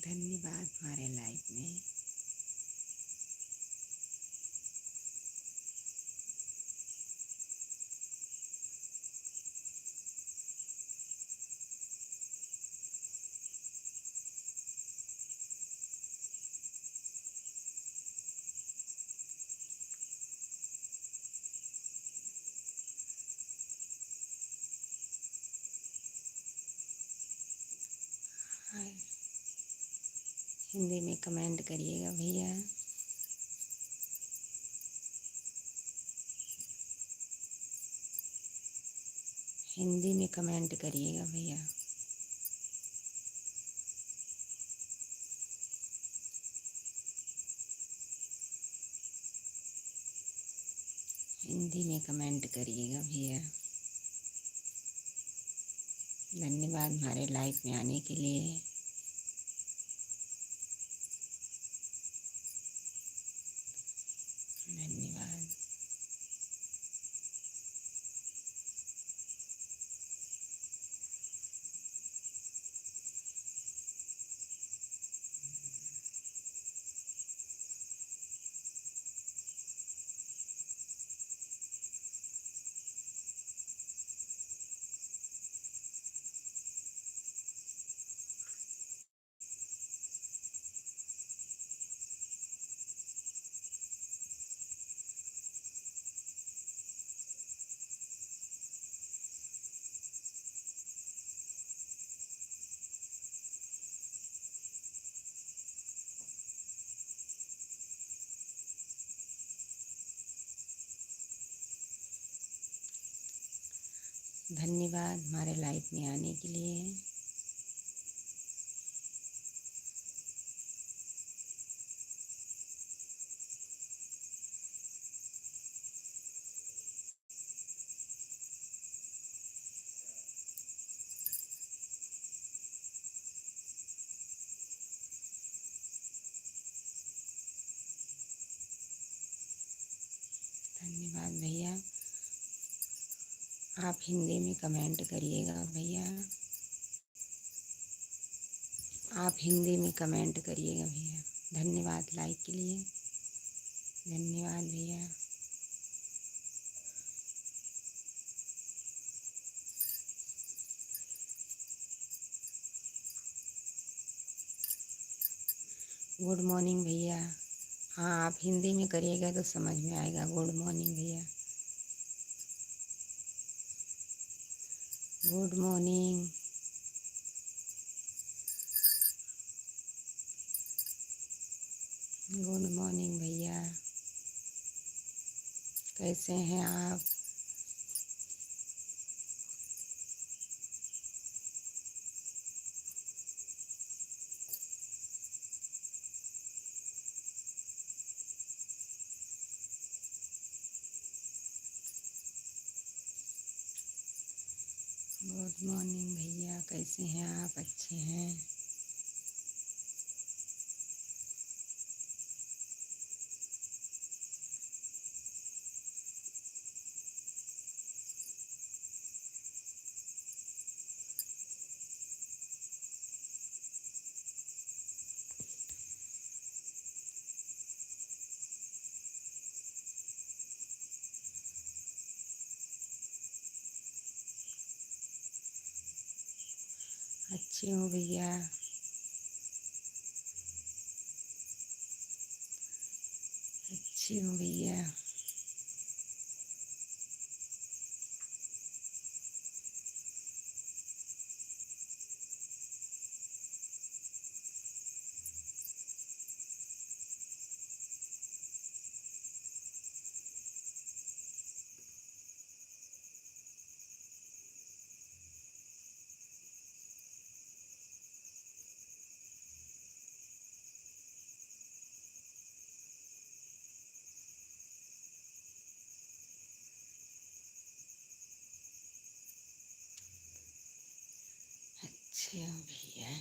धन्यवाद हमारे लाइफ में। हाँ, हिंदी में कमेंट करिएगा भैया। हिंदी में कमेंट करिएगा भैया। हिंदी में कमेंट करिएगा भैया। धन्यवाद हमारे लाइफ में आने के लिए। धन्यवाद। धन्यवाद हमारे लाइफ में आने के लिए। धन्यवाद भैया। आप हिंदी में कमेंट करिएगा भैया। आप हिंदी में कमेंट करिएगा भैया। धन्यवाद लाइक के लिए। धन्यवाद भैया। गुड मॉर्निंग भैया। हाँ, आप हिंदी में करिएगा तो समझ में आएगा। गुड मॉर्निंग भैया। Good morning. गुड मॉर्निंग भैया। कैसे हैं आप? गुड मॉर्निंग भैया, कैसे हैं आप? अच्छे हैं? अच्छी हूँ भैया। अच्छी हूँ भैया। अच्छी हूँ भैया।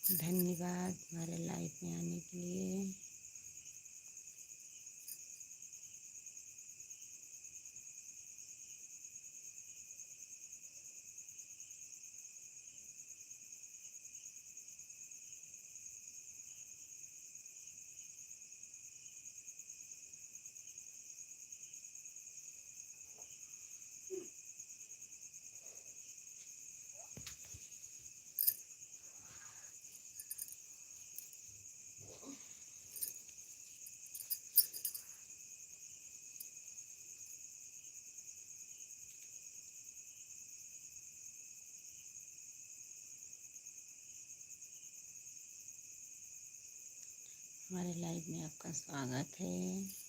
धन्यवाद हमारे लाइफ में आने के लिए। हमारे लाइफ में आपका स्वागत है।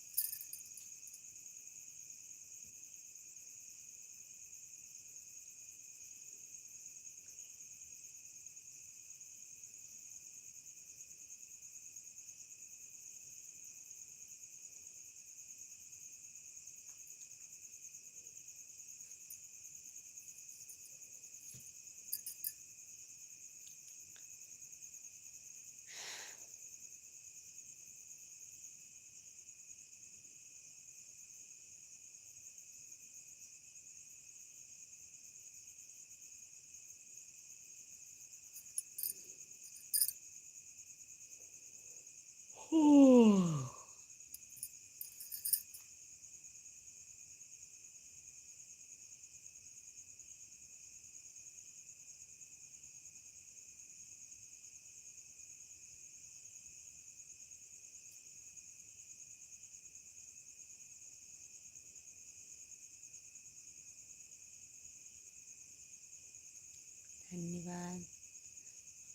धन्यवाद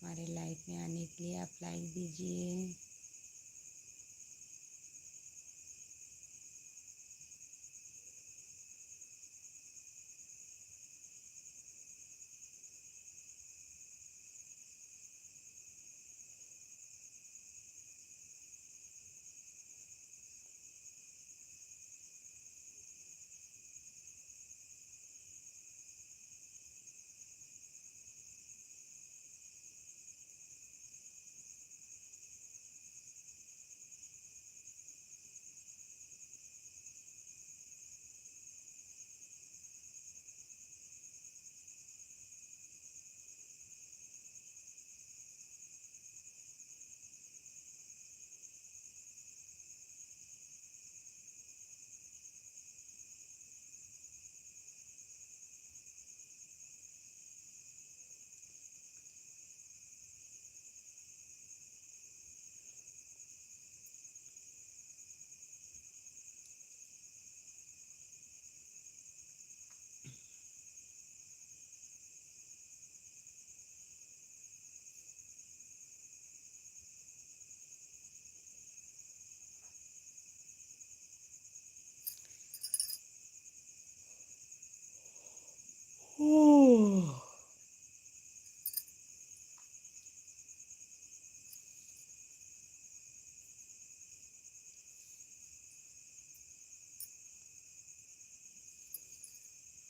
हमारे लाइफ में आने के लिए। आप लाइक दीजिए।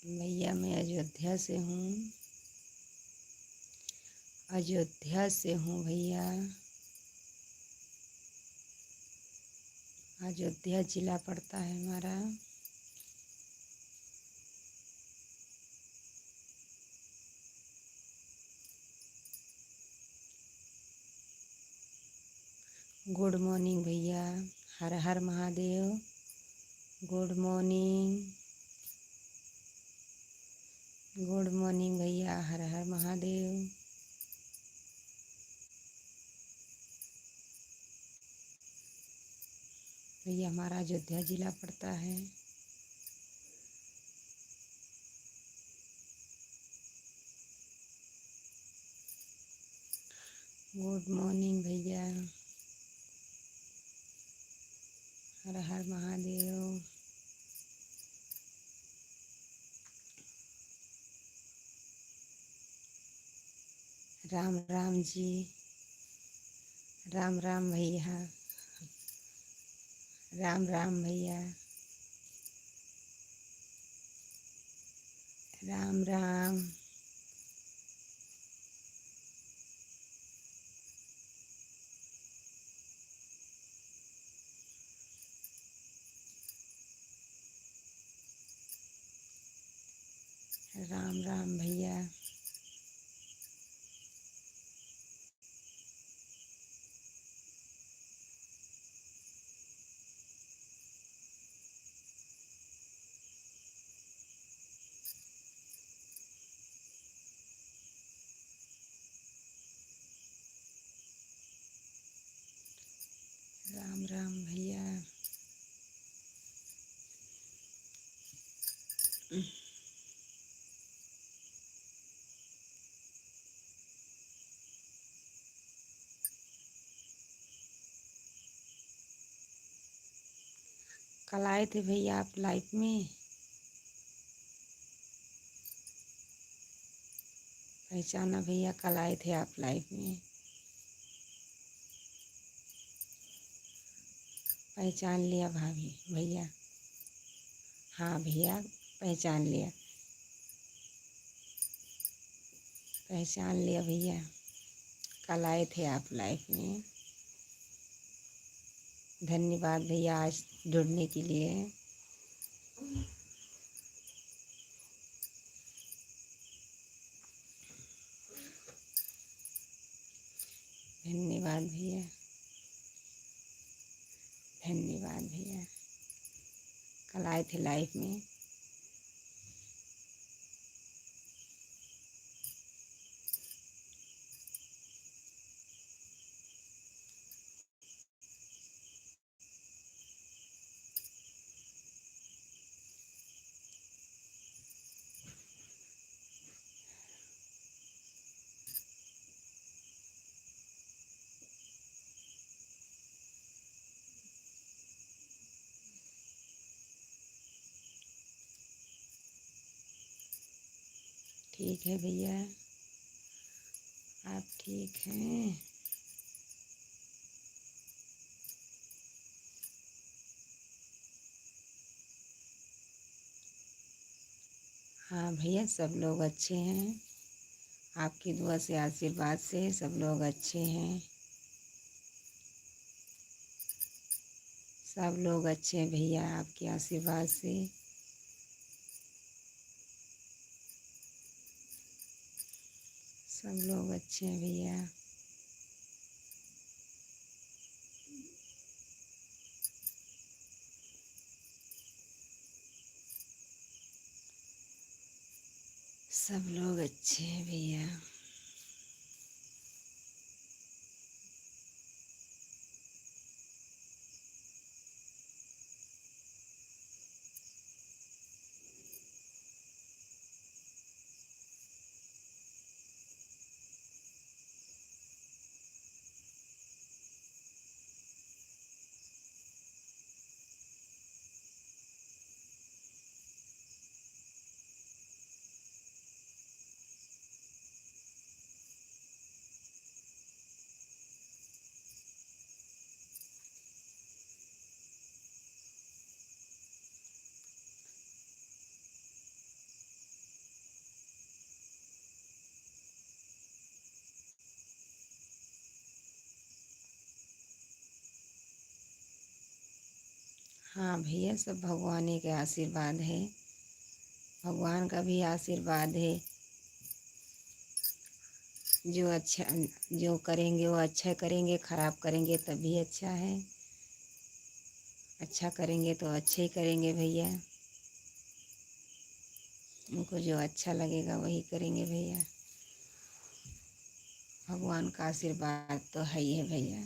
भैया मैं अयोध्या से हूँ। अयोध्या से हूँ भैया। अयोध्या जिला पड़ता है हमारा। गुड मॉर्निंग भैया। हर हर Mahadev. Good morning. Good morning भैया। हर हर महादेव। भैया हमारा अयोध्या जिला पड़ता है। गुड मॉर्निंग भैया। हर हर महादेव। राम राम जी। राम राम भैया। राम राम भैया। राम राम। राम राम भैया। राम राम भैया। कल आए थे भैया आप लाइफ में, पहचाना भैया? कल आए थे आप लाइफ में, पहचान लिया भाभी भैया? हाँ भैया, पहचान लिया, पहचान लिया भैया। कल आए थे आप लाइफ में। धन्यवाद भैया आज जुड़ने के लिए। धन्यवाद भैया, धन्यवाद भैया। कल आए थे लाइफ में। ठीक है भैया, आप ठीक हैं? हाँ भैया, सब लोग अच्छे हैं। आपकी दुआ से, आशीर्वाद से सब लोग अच्छे हैं। सब लोग अच्छे हैं भैया, आपके आशीर्वाद से। सब लोग अच्छे हैं भैया। सब लोग अच्छे हैं भैया। हाँ भैया, सब भगवान ही के आशीर्वाद है। भगवान का भी आशीर्वाद है। जो अच्छा, जो करेंगे वो अच्छा करेंगे, खराब करेंगे तब भी अच्छा है। अच्छा करेंगे तो अच्छे ही करेंगे भैया। उनको जो अच्छा लगेगा वही करेंगे भैया। भगवान का आशीर्वाद तो है ही है भैया।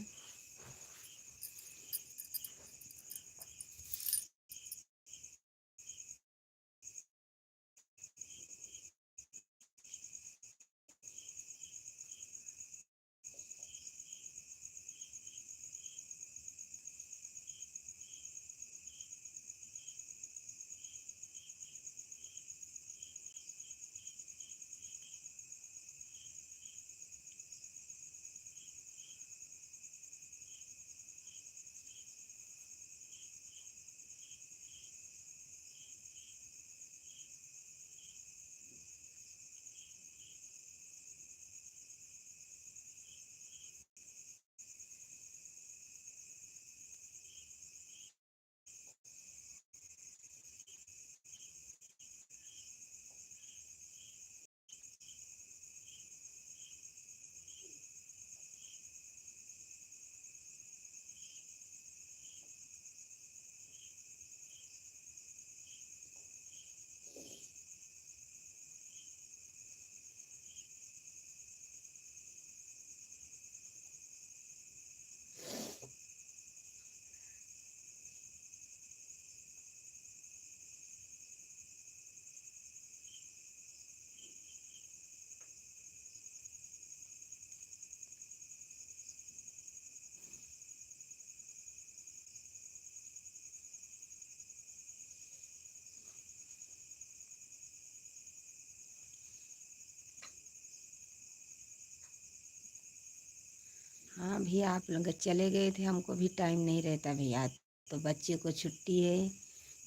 हाँ भैया, आप लोग चले गए थे, हमको भी टाइम नहीं रहता भैया। तो बच्चे को छुट्टी है,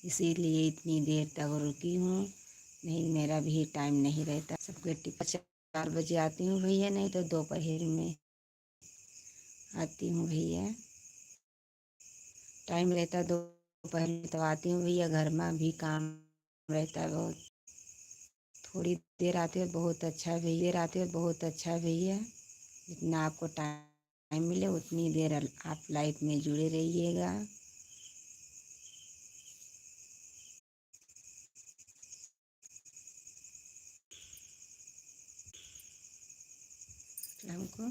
इसीलिए इतनी देर तक रुकी हूँ। नहीं, मेरा भी टाइम नहीं रहता। सबके टिकट 4 बजे आती हूँ भैया, नहीं तो दोपहर में आती हूँ भैया। टाइम रहता दोपहर में तो आती हूँ भैया, घर में भी काम रहता है बहुत। थोड़ी देर आते हो बहुत अच्छा है भैया, देर आते हो बहुत अच्छा है भैया। जितना आपको टाइम मिले उतनी देर आप लाइफ में जुड़े रहिएगा। हमको